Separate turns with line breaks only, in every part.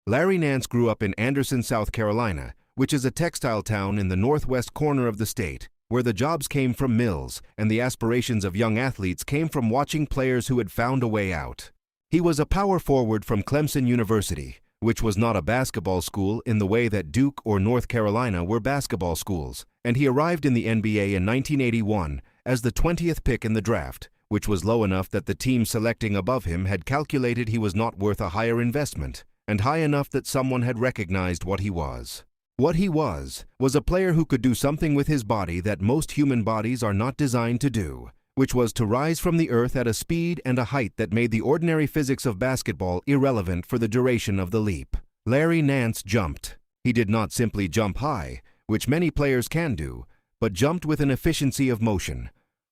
Larry Nance grew up in Anderson, South Carolina, which is a textile town in the northwest corner of the state, where the jobs came from mills and the aspirations of young athletes came from watching players who had found a way out. He was a power forward from Clemson University, which was not a basketball school in the way that Duke or North Carolina were basketball schools, and he arrived in the NBA in 1981 as the 20th pick in the draft, which was low enough that the team selecting above him had calculated he was not worth a higher investment, and high enough that someone had recognized what he was. What he was a player who could do something with his body that most human bodies are not designed to do, which was to rise from the earth at a speed and a height that made the ordinary physics of basketball irrelevant for the duration of the leap. Larry Nance jumped. He did not simply jump high, which many players can do, but jumped with an efficiency of motion.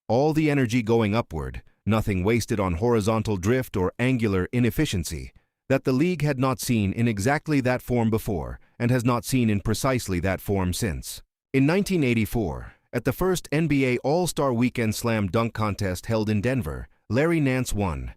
All the energy going upward, nothing wasted on horizontal drift or angular inefficiency, that the league had not seen in exactly that form before and has not seen in precisely that form since. In 1984, at the first NBA All-Star Weekend Slam Dunk Contest held in Denver, Larry Nance won.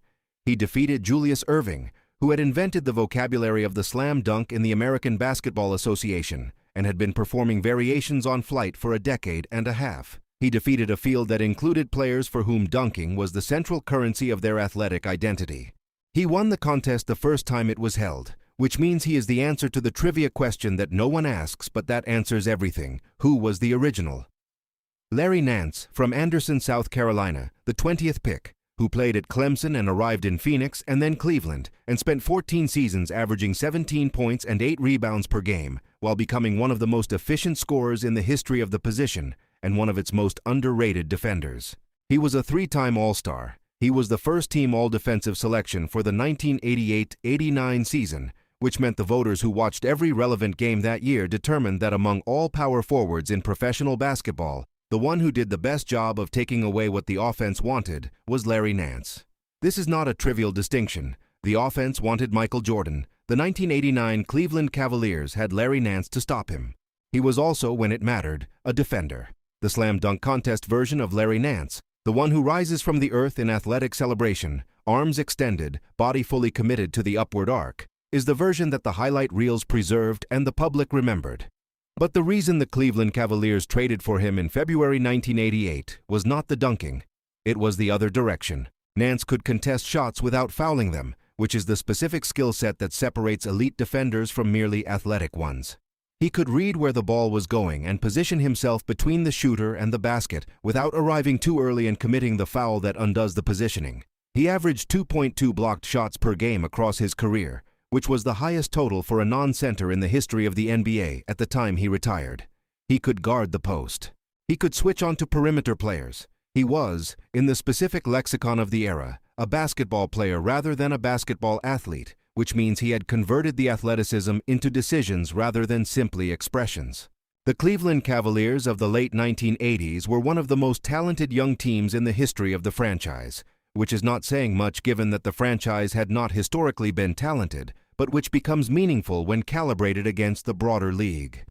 He defeated Julius Erving, who had invented the vocabulary of the slam dunk in the American Basketball Association and had been performing variations on flight for a decade and a half. He defeated a field that included players for whom dunking was the central currency of their athletic identity. He won the contest the first time it was held, which means he is the answer to the trivia question that no one asks but that answers everything: who was the original? Larry Nance, from Anderson, South Carolina, the 20th pick, who played at Clemson and arrived in Phoenix and then Cleveland, and spent 14 seasons averaging 17 points and 8 rebounds per game, while becoming one of the most efficient scorers in the history of the position and one of its most underrated defenders. He was a 3-time All-Star. He was the first-team All-Defensive selection for the 1988-89 season, which meant the voters who watched every relevant game that year determined that among all power forwards in professional basketball, the one who did the best job of taking away what the offense wanted was Larry Nance. This is not a trivial distinction. The offense wanted Michael Jordan. The 1989 Cleveland Cavaliers had Larry Nance to stop him. He was also, when it mattered, a defender. The slam dunk contest version of Larry Nance, the one who rises from the earth in athletic celebration, arms extended, body fully committed to the upward arc, is the version that the highlight reels preserved and the public remembered. But the reason the Cleveland Cavaliers traded for him in February 1988 was not the dunking. It was the other direction. Nance could contest shots without fouling them, which is the specific skill set that separates elite defenders from merely athletic ones. He could read where the ball was going and position himself between the shooter and the basket without arriving too early and committing the foul that undoes the positioning. He averaged 2.2 blocked shots per game across his career, which was the highest total for a non-center in the history of the NBA at the time he retired. He could guard the post. He could switch onto perimeter players. He was, in the specific lexicon of the era, a basketball player rather than a basketball athlete, which means he had converted the athleticism into decisions rather than simply expressions. The Cleveland Cavaliers of the late 1980s were one of the most talented young teams in the history of the franchise, which is not saying much given that the franchise had not historically been talented, but which becomes meaningful when calibrated against the broader league.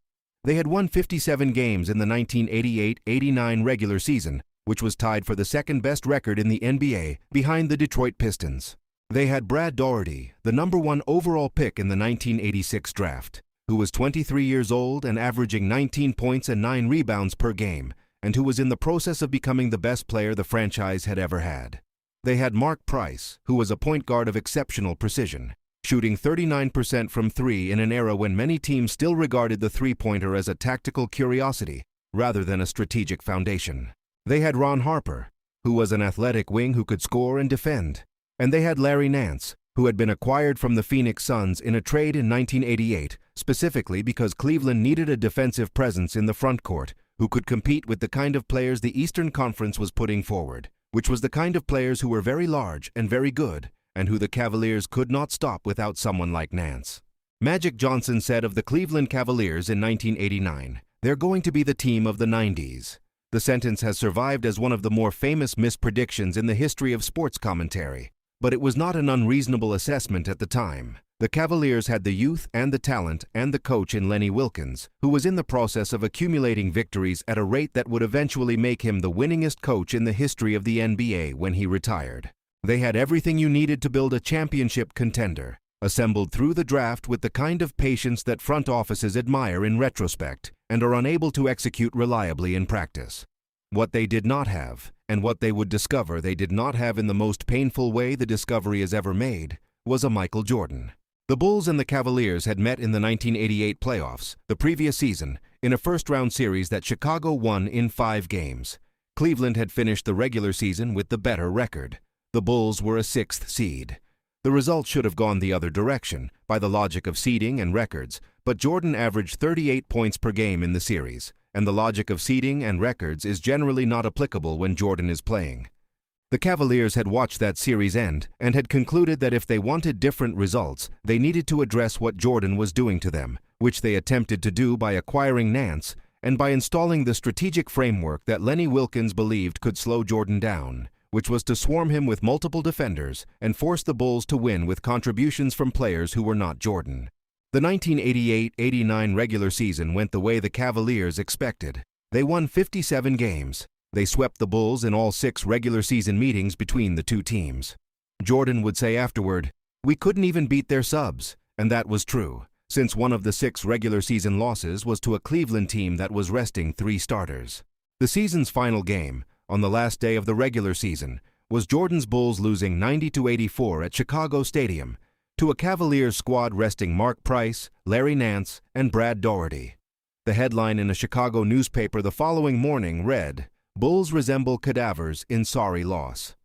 They had won 57 games in the 1988-89 regular season, which was tied for the second-best record in the NBA, behind the Detroit Pistons. They had Brad Daugherty, the #1 overall pick in the 1986 draft, who was 23 years old and averaging 19 points and 9 rebounds per game, and who was in the process of becoming the best player the franchise had ever had. They had Mark Price, who was a point guard of exceptional precision, shooting 39% from three in an era when many teams still regarded the three-pointer as a tactical curiosity rather than a strategic foundation. They had Ron Harper, who was an athletic wing who could score and defend. And they had Larry Nance, who had been acquired from the Phoenix Suns in a trade in 1988, specifically because Cleveland needed a defensive presence in the front court who could compete with the kind of players the Eastern Conference was putting forward, which was the kind of players who were very large and very good, and who the Cavaliers could not stop without someone like Nance. Magic Johnson said of the Cleveland Cavaliers in 1989, "They're going to be the team of the 90s. The sentence has survived as one of the more famous mispredictions in the history of sports commentary. But it was not an unreasonable assessment at the time. The Cavaliers had the youth and the talent and the coach in Lenny Wilkens, who was in the process of accumulating victories at a rate that would eventually make him the winningest coach in the history of the NBA when he retired. They had everything you needed to build a championship contender. assembled through the draft with the kind of patience that front offices admire in retrospect and are unable to execute reliably in practice. What they did not have, and what they would discover they did not have in the most painful way the discovery is ever made, was a Michael Jordan. The Bulls and the Cavaliers had met in the 1988 playoffs, the previous season, in a first-round series that Chicago won in 5 games. Cleveland had finished the regular season with the better record. The Bulls were a 6th seed. The result should have gone the other direction, by the logic of seeding and records, but Jordan averaged 38 points per game in the series, and the logic of seeding and records is generally not applicable when Jordan is playing. The Cavaliers had watched that series end and had concluded that if they wanted different results, they needed to address what Jordan was doing to them, which they attempted to do by acquiring Nance and by installing the strategic framework that Lenny Wilkens believed could slow Jordan down, which was to swarm him with multiple defenders and force the Bulls to win with contributions from players who were not Jordan. The 1988-89 regular season went the way the Cavaliers expected. They won 57 games. They swept the Bulls in all 6 regular season meetings between the two teams. Jordan would say afterward, "We couldn't even beat their subs," and that was true, since one of the 6 regular season losses was to a Cleveland team that was resting 3 starters. The season's final game, on the last day of the regular season, was Jordan's Bulls losing 90-84 at Chicago Stadium to a Cavaliers squad resting Mark Price, Larry Nance, and Brad Daugherty. The headline in a Chicago newspaper the following morning read, "Bulls resemble cadavers in sorry loss."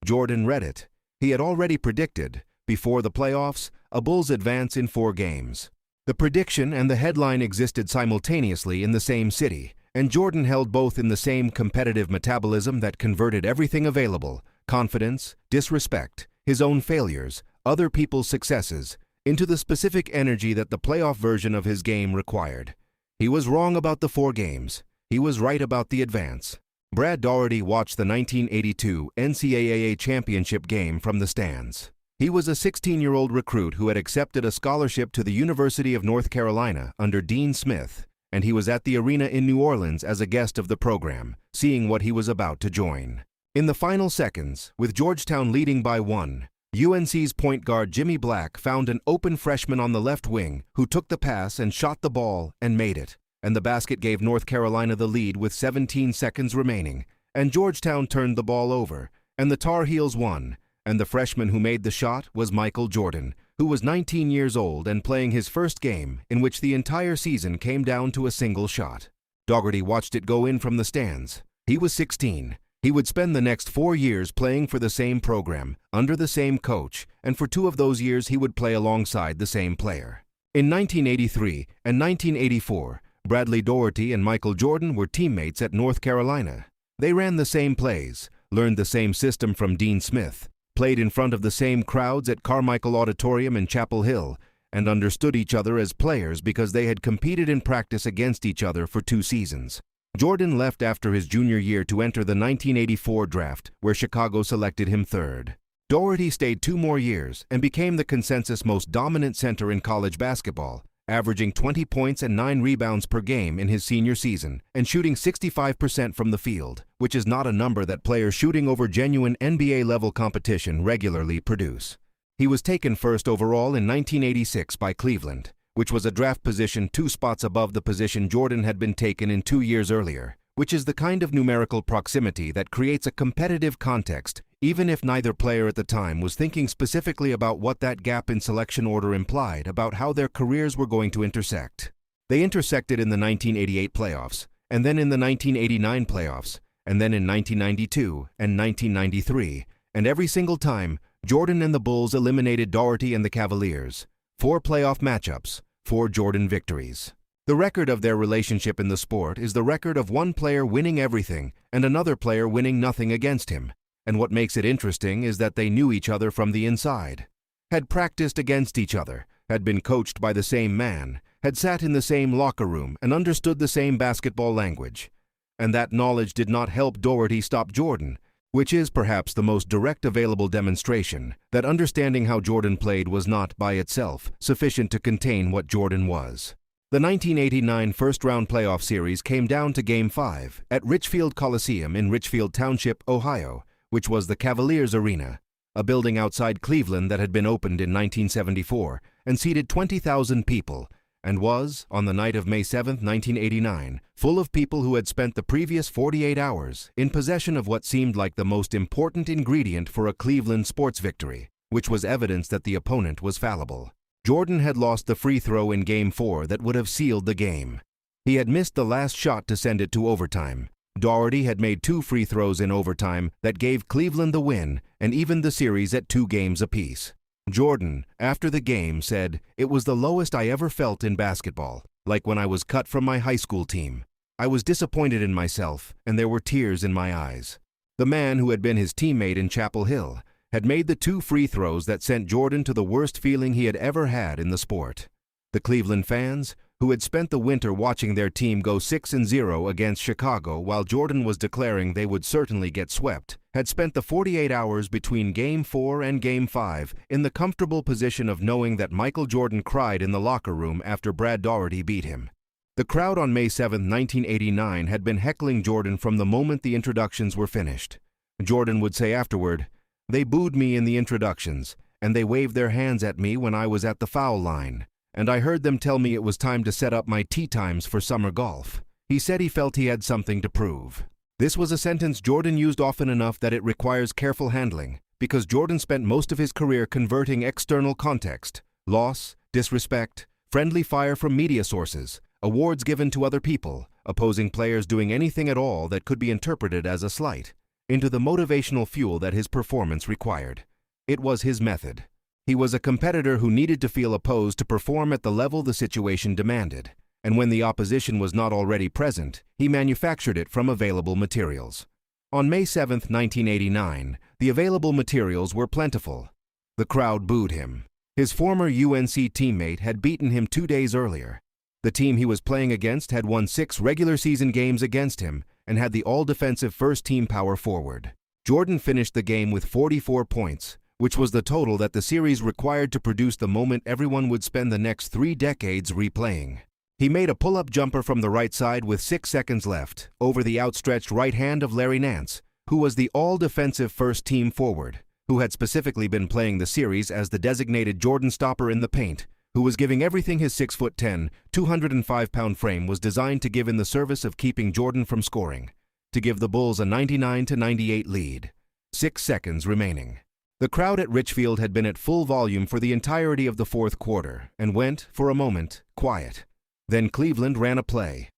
Jordan read it. He had already predicted, before the playoffs, a Bulls advance in 4 games. The prediction and the headline existed simultaneously in the same city, and Jordan held both in the same competitive metabolism that converted everything available, confidence, disrespect, his own failures, other people's successes, into the specific energy that the playoff version of his game required. He was wrong about the 4 games. He was right about the advance. Brad Daugherty watched the 1982 NCAA championship game from the stands. He was a 16-year-old recruit who had accepted a scholarship to the University of North Carolina under Dean Smith, and he was at the arena in New Orleans as a guest of the program, seeing what he was about to join. In the final seconds, with Georgetown leading by 1, UNC's point guard Jimmy Black found an open freshman on the left wing who took the pass and shot the ball and made it, and the basket gave North Carolina the lead with 17 seconds remaining, and Georgetown turned the ball over, and the Tar Heels won, and the freshman who made the shot was Michael Jordan, who was 19 years old and playing his first game in which the entire season came down to a single shot. Daugherty watched it go in from the stands. He was 16. He would spend the next 4 years playing for the same program, under the same coach, and for 2 of those years he would play alongside the same player. In 1983 and 1984, Bradley Daugherty and Michael Jordan were teammates at North Carolina. They ran the same plays, learned the same system from Dean Smith, played in front of the same crowds at Carmichael Auditorium in Chapel Hill, and understood each other as players because they had competed in practice against each other for 2 seasons. Jordan left after his junior year to enter the 1984 draft, where Chicago selected him 3rd. Daugherty stayed 2 more years and became the consensus most dominant center in college basketball, averaging 20 points and 9 rebounds per game in his senior season and shooting 65% from the field, which is not a number that players shooting over genuine NBA-level competition regularly produce. He was taken 1st overall in 1986 by Cleveland, which was a draft position 2 spots above the position Jordan had been taken in 2 years earlier, which is the kind of numerical proximity that creates a competitive context, even if neither player at the time was thinking specifically about what that gap in selection order implied about how their careers were going to intersect. They intersected in the 1988 playoffs, and then in the 1989 playoffs, and then in 1992 and 1993, and every single time, Jordan and the Bulls eliminated Daugherty and the Cavaliers. 4 playoff matchups, 4 Jordan victories. The record of their relationship in the sport is the record of one player winning everything and another player winning nothing against him. And what makes it interesting is that they knew each other from the inside, had practiced against each other, had been coached by the same man, had sat in the same locker room and understood the same basketball language. And that knowledge did not help Daugherty stop Jordan, which is perhaps the most direct available demonstration that understanding how Jordan played was not, by itself, sufficient to contain what Jordan was. The 1989 first-round playoff series came down to Game 5 at Richfield Coliseum in Richfield Township, Ohio, which was the Cavaliers' arena. a building outside Cleveland that had been opened in 1974 and seated 20,000 people, and was, on the night of May 7, 1989, full of people who had spent the previous 48 hours in possession of what seemed like the most important ingredient for a Cleveland sports victory, which was evidence that the opponent was fallible. Jordan had lost the free throw in Game 4 that would have sealed the game. He had missed the last shot to send it to overtime. Daugherty had made 2 free throws in overtime that gave Cleveland the win and evened the series at 2 games apiece. Jordan, after the game, said, "It was the lowest I ever felt in basketball, like when I was cut from my high school team. I was disappointed in myself, and there were tears in my eyes." The man who had been his teammate in Chapel Hill had made the 2 free throws that sent Jordan to the worst feeling he had ever had in the sport. The Cleveland fans, who had spent the winter watching their team go 6-0 against Chicago while Jordan was declaring they would certainly get swept, had spent the 48 hours between Game 4 and Game 5 in the comfortable position of knowing that Michael Jordan cried in the locker room after Brad Daugherty beat him. The crowd on May 7, 1989 had been heckling Jordan from the moment the introductions were finished. Jordan would say afterward, "They booed me in the introductions, and they waved their hands at me when I was at the foul line. And I heard them tell me it was time to set up my tee times for summer golf." He said he felt he had something to prove. This was a sentence Jordan used often enough that it requires careful handling, because Jordan spent most of his career converting external context, loss, disrespect, friendly fire from media sources, awards given to other people, opposing players doing anything at all that could be interpreted as a slight, into the motivational fuel that his performance required. It was his method. He was a competitor who needed to feel opposed to perform at the level the situation demanded, and when the opposition was not already present, he manufactured it from available materials. On May 7, 1989, the available materials were plentiful. The crowd booed him. His former UNC teammate had beaten him 2 days earlier. The team he was playing against had won 6 regular season games against him and had the all-defensive first-team power forward. Jordan finished the game with 44 points, which was the total that the series required to produce the moment everyone would spend the next 3 decades replaying. He made a pull-up jumper from the right side with 6 seconds left, over the outstretched right hand of Larry Nance, who was the all-defensive first-team forward, who had specifically been playing the series as the designated Jordan stopper in the paint, who was giving everything his 6'10", 205-pound frame was designed to give in the service of keeping Jordan from scoring, to give the Bulls a 99-98 lead. 6 seconds remaining. The crowd at Richfield had been at full volume for the entirety of the fourth quarter and went, for a moment, quiet. Then Cleveland ran a play.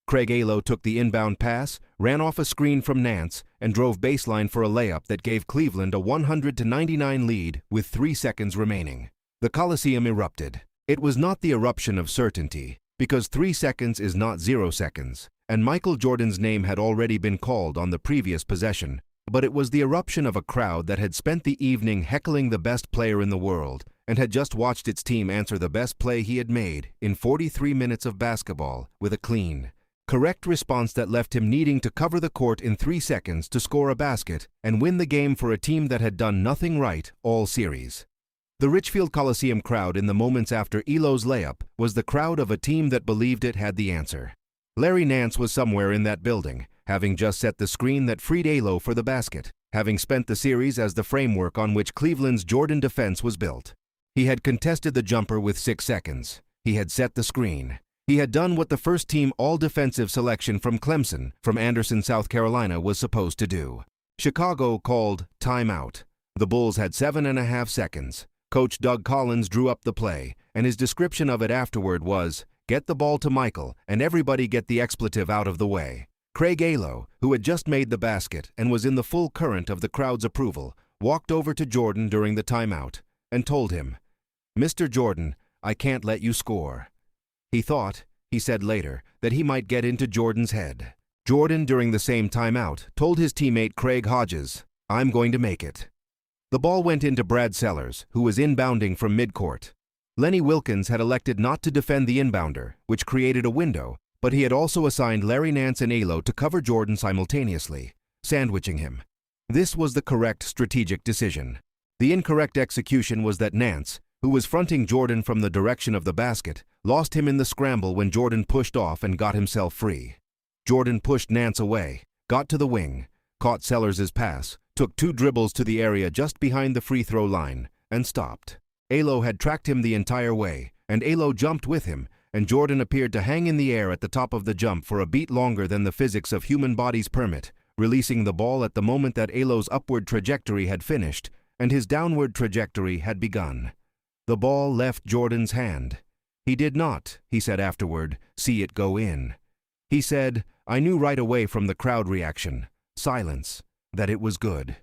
Craig Alo took the inbound pass, ran off a screen from Nance, and drove baseline for a layup that gave Cleveland a 100-99 lead with 3 seconds remaining. The Coliseum erupted. It was not the eruption of certainty, because 3 seconds is not 0 seconds, and Michael Jordan's name had already been called on the previous possession, but it was the eruption of a crowd that had spent the evening heckling the best player in the world and had just watched its team answer the best play he had made in 43 minutes of basketball with a clean, correct response that left him needing to cover the court in 3 seconds to score a basket and win the game for a team that had done nothing right all series. The Richfield Coliseum crowd in the moments after Elo's layup was the crowd of a team that believed it had the answer. Larry Nance was somewhere in that building, having just set the screen that freed Alo for the basket, having spent the series as the framework on which Cleveland's Jordan defense was built. He had contested the jumper with 6 seconds. He had set the screen. He had done what the first-team all-defensive selection from Clemson, from Anderson, South Carolina, was supposed to do. Chicago called timeout. The Bulls had 7.5 seconds. Coach Doug Collins drew up the play, and his description of it afterward was, "Get the ball to Michael, and everybody get the expletive out of the way." Craig Alo, who had just made the basket and was in the full current of the crowd's approval, walked over to Jordan during the timeout and told him, "Mr. Jordan, I can't let you score." He thought, he said later, that he might get into Jordan's head. Jordan, during the same timeout, told his teammate Craig Hodges, "I'm going to make it." The ball went into Brad Sellers, who was inbounding from midcourt. Lenny Wilkins had elected not to defend the inbounder, which created a window, but he had also assigned Larry Nance and Alo to cover Jordan simultaneously, sandwiching him. This was the correct strategic decision. The incorrect execution was that Nance, who was fronting Jordan from the direction of the basket, lost him in the scramble when Jordan pushed off and got himself free. Jordan pushed Nance away, got to the wing, caught Sellers' pass, took 2 dribbles to the area just behind the free throw line, and stopped. Alo had tracked him the entire way, and Alo jumped with him, and Jordan appeared to hang in the air at the top of the jump for a beat longer than the physics of human bodies permit, releasing the ball at the moment that Alo's upward trajectory had finished and his downward trajectory had begun. The ball left Jordan's hand. He did not, he said afterward, see it go in. He said, "I knew right away from the crowd reaction, silence, that it was good."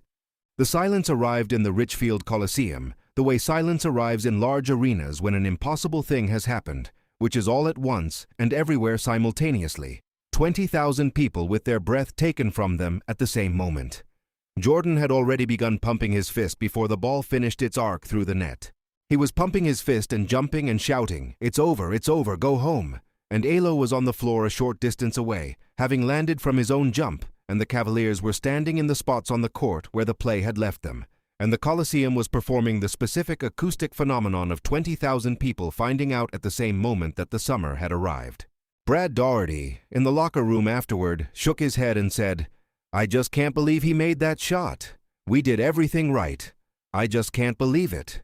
The silence arrived in the Richfield Coliseum, the way silence arrives in large arenas when an impossible thing has happened, which is all at once and everywhere simultaneously. 20,000 people with their breath taken from them at the same moment. Jordan had already begun pumping his fist before the ball finished its arc through the net. He was pumping his fist and jumping and shouting, it's over, go home." And Alo was on the floor a short distance away, having landed from his own jump, and the Cavaliers were standing in the spots on the court where the play had left them, and the Coliseum was performing the specific acoustic phenomenon of 20,000 people finding out at the same moment that the summer had arrived. Brad Daugherty, in the locker room afterward, shook his head and said, "I just can't believe he made that shot. We did everything right. I just can't believe it."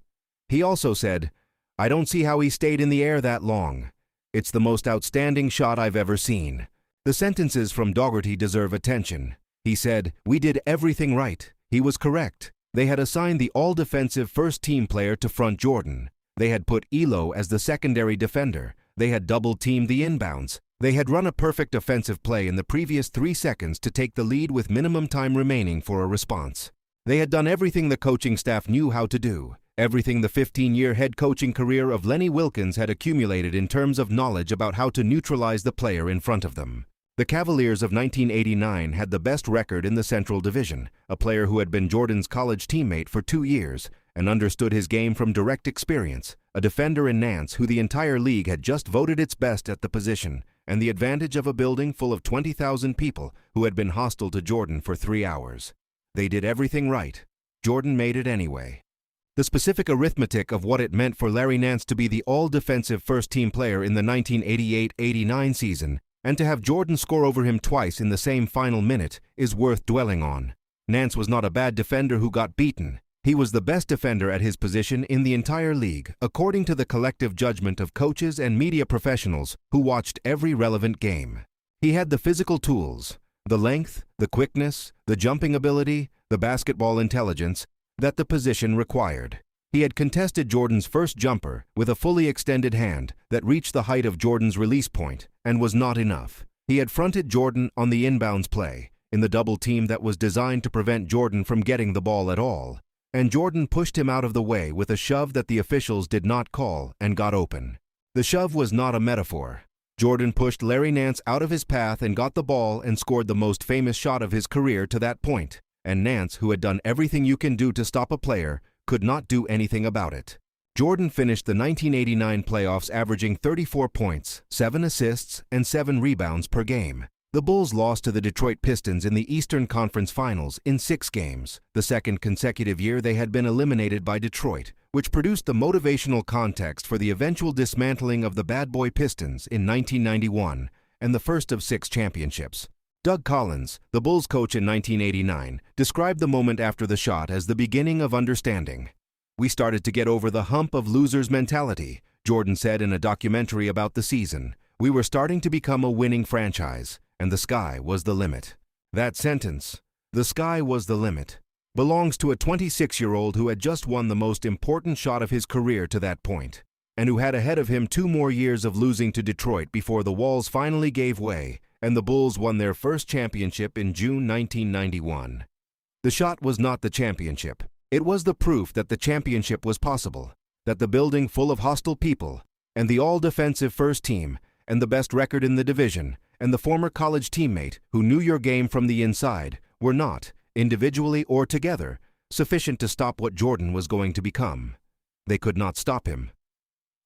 He also said, "I don't see how he stayed in the air that long. It's the most outstanding shot I've ever seen." The sentences from Daugherty deserve attention. He said, "We did everything right." He was correct. They had assigned the all-defensive first-team player to front Jordan. They had put Elo as the secondary defender. They had double-teamed the inbounds. They had run a perfect offensive play in the previous 3 seconds to take the lead with minimum time remaining for a response. They had done everything the coaching staff knew how to do, everything the 15-year head coaching career of Lenny Wilkens had accumulated in terms of knowledge about how to neutralize the player in front of them. The Cavaliers of 1989 had the best record in the Central Division, a player who had been Jordan's college teammate for 2 years and understood his game from direct experience, a defender in Nance who the entire league had just voted its best at the position, and the advantage of a building full of 20,000 people who had been hostile to Jordan for 3 hours. They did everything right. Jordan made it anyway. The specific arithmetic of what it meant for Larry Nance to be the all-defensive first-team player in the 1988-89 season and to have Jordan score over him twice in the same final minute is worth dwelling on. Nance was not a bad defender who got beaten. He was the best defender at his position in the entire league, according to the collective judgment of coaches and media professionals who watched every relevant game. He had the physical tools, the length, the quickness, the jumping ability, the basketball intelligence that the position required. He had contested Jordan's first jumper with a fully extended hand that reached the height of Jordan's release point and was not enough. He had fronted Jordan on the inbounds play, in the double team that was designed to prevent Jordan from getting the ball at all, and Jordan pushed him out of the way with a shove that the officials did not call and got open. The shove was not a metaphor. Jordan pushed Larry Nance out of his path and got the ball and scored the most famous shot of his career to that point, and Nance, who had done everything you can do to stop a player, could not do anything about it. Jordan finished the 1989 playoffs averaging 34 points, 7 assists, and 7 rebounds per game. The Bulls lost to the Detroit Pistons in the Eastern Conference Finals in 6 games, the second consecutive year they had been eliminated by Detroit, which produced the motivational context for the eventual dismantling of the Bad Boy Pistons in 1991 and the first of 6 championships. Doug Collins, the Bulls coach in 1989, described the moment after the shot as the beginning of understanding. "We started to get over the hump of losers' mentality," Jordan said in a documentary about the season. "We were starting to become a winning franchise, and the sky was the limit." That sentence, "the sky was the limit," belongs to a 26-year-old who had just won the most important shot of his career to that point, and who had ahead of him 2 more years of losing to Detroit before the walls finally gave way and the Bulls won their first championship in June 1991. The shot was not the championship. It was the proof that the championship was possible, that the building full of hostile people, and the all-defensive first team, and the best record in the division, and the former college teammate who knew your game from the inside, were not, individually or together, sufficient to stop what Jordan was going to become. They could not stop him.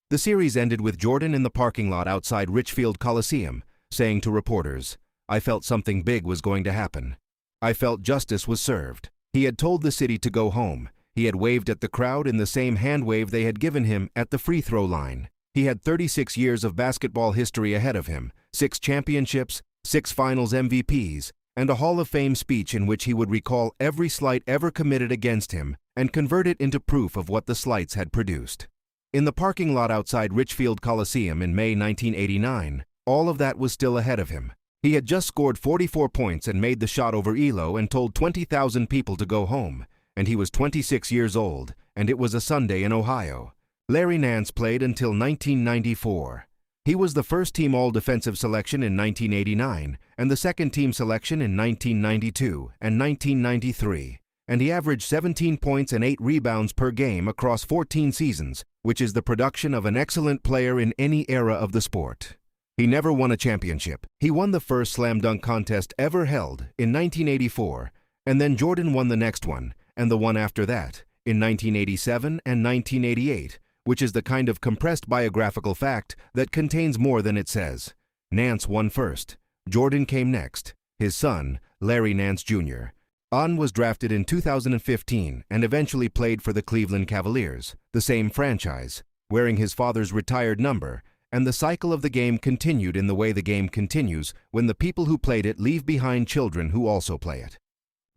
The series ended with Jordan in the parking lot outside Richfield Coliseum, saying to reporters, "I felt something big was going to happen. I felt justice was served." He had told the city to go home. He had waved at the crowd in the same hand wave they had given him at the free throw line. He had 36 years of basketball history ahead of him, 6 championships, 6 finals MVPs, and a Hall of Fame speech in which he would recall every slight ever committed against him and convert it into proof of what the slights had produced. In the parking lot outside Richfield Coliseum in May 1989, all of that was still ahead of him. He had just scored 44 points and made the shot over Elo and told 20,000 people to go home, and he was 26 years old, and it was a Sunday in Ohio. Larry Nance played until 1994. He was the first-team All-Defensive selection in 1989 and the second-team selection in 1992 and 1993, and he averaged 17 points and 8 rebounds per game across 14 seasons, which is the production of an excellent player in any era of the sport. He never won a championship. He won the first slam dunk contest ever held in 1984, and then Jordan won the next one, and the one after that, in 1987 and 1988, which is the kind of compressed biographical fact that contains more than it says. Nance won first. Jordan came next. His son, Larry Nance Jr. Was drafted in 2015 and eventually played for the Cleveland Cavaliers, the same franchise, wearing his father's retired number, and the cycle of the game continued in the way the game continues when the people who played it leave behind children who also play it.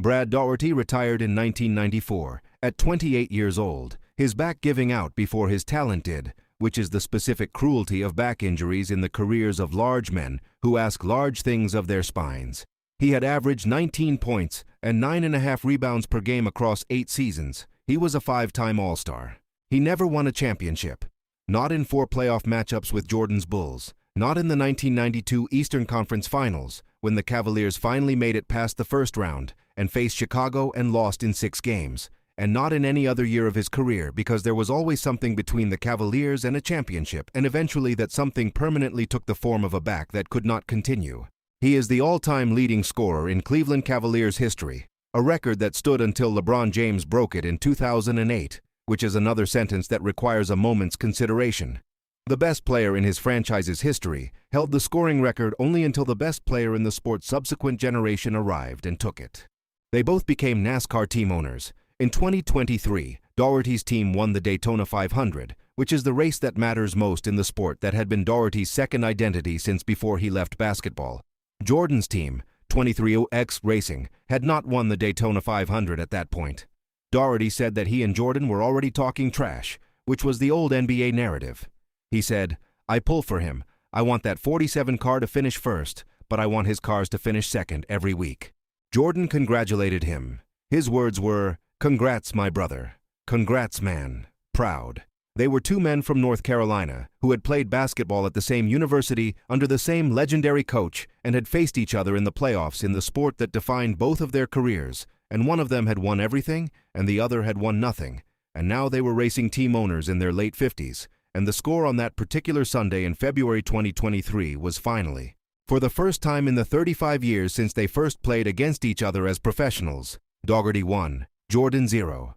Brad Daugherty retired in 1994, at 28 years old, his back giving out before his talent did, which is the specific cruelty of back injuries in the careers of large men who ask large things of their spines. He had averaged 19 points and 9.5 rebounds per game across 8 seasons. He was a 5-time All-Star. He never won a championship. Not in 4 playoff matchups with Jordan's Bulls. Not in the 1992 Eastern Conference Finals, when the Cavaliers finally made it past the first round and faced Chicago and lost in 6 games. And not in any other year of his career, because there was always something between the Cavaliers and a championship, and eventually that something permanently took the form of a back that could not continue. He is the all-time leading scorer in Cleveland Cavaliers history, a record that stood until LeBron James broke it in 2008, which is another sentence that requires a moment's consideration. The best player in his franchise's history held the scoring record only until the best player in the sport's subsequent generation arrived and took it. They both became NASCAR team owners. In 2023, Daugherty's team won the Daytona 500, which is the race that matters most in the sport that had been Daugherty's second identity since before he left basketball. Jordan's team, 23X Racing, had not won the Daytona 500 at that point. Daugherty said that he and Jordan were already talking trash, which was the old NBA narrative. He said, "I pull for him. I want that 47 car to finish first, but I want his cars to finish second every week." Jordan congratulated him. His words were, "Congrats, my brother. Congrats, man. Proud." They were 2 men from North Carolina who had played basketball at the same university under the same legendary coach and had faced each other in the playoffs in the sport that defined both of their careers, and one of them had won everything and the other had won nothing, and now they were racing team owners in their late 50s, and the score on that particular Sunday in February 2023 was finally, for the first time in the 35 years since they first played against each other as professionals, Daugherty won. Jordan 0.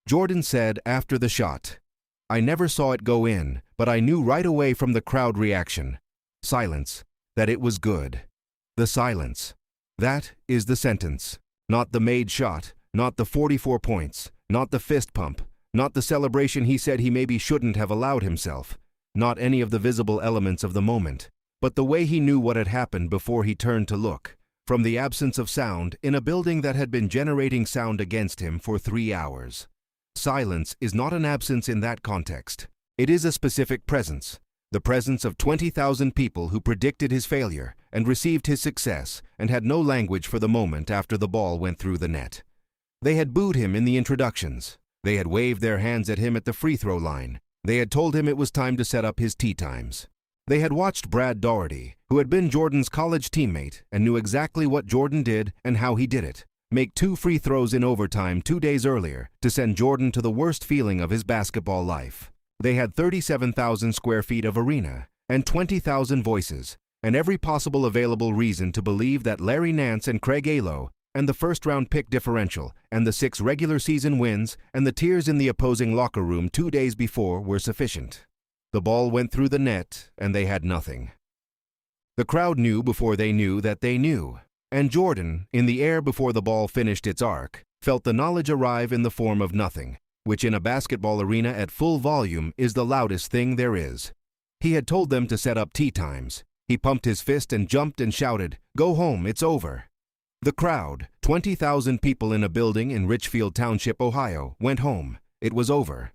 Jordan said after the shot, "I never saw it go in, but I knew right away from the crowd reaction, silence, that it was good." The silence. That is the sentence. Not the made shot, not the 44 points, not the fist pump, not the celebration he said he maybe shouldn't have allowed himself, not any of the visible elements of the moment, but the way he knew what had happened before he turned to look. From the absence of sound in a building that had been generating sound against him for 3 hours. Silence is not an absence in that context. It is a specific presence, the presence of 20,000 people who predicted his failure and received his success and had no language for the moment after the ball went through the net. They had booed him in the introductions. They had waved their hands at him at the free throw line. They had told him it was time to set up his tee times. They had watched Brad Daugherty, who had been Jordan's college teammate and knew exactly what Jordan did and how he did it, make 2 free throws in overtime 2 days earlier to send Jordan to the worst feeling of his basketball life. They had 37,000 square feet of arena and 20,000 voices and every possible available reason to believe that Larry Nance and Craig Alo and the first-round pick differential and the 6 regular season wins and the tears in the opposing locker room 2 days before were sufficient. The ball went through the net, and they had nothing. The crowd knew before they knew that they knew, and Jordan, in the air before the ball finished its arc, felt the knowledge arrive in the form of nothing, which in a basketball arena at full volume is the loudest thing there is. He had told them to set up tee times. He pumped his fist and jumped and shouted, "Go home, it's over." The crowd, 20,000 people in a building in Richfield Township, Ohio, went home. It was over.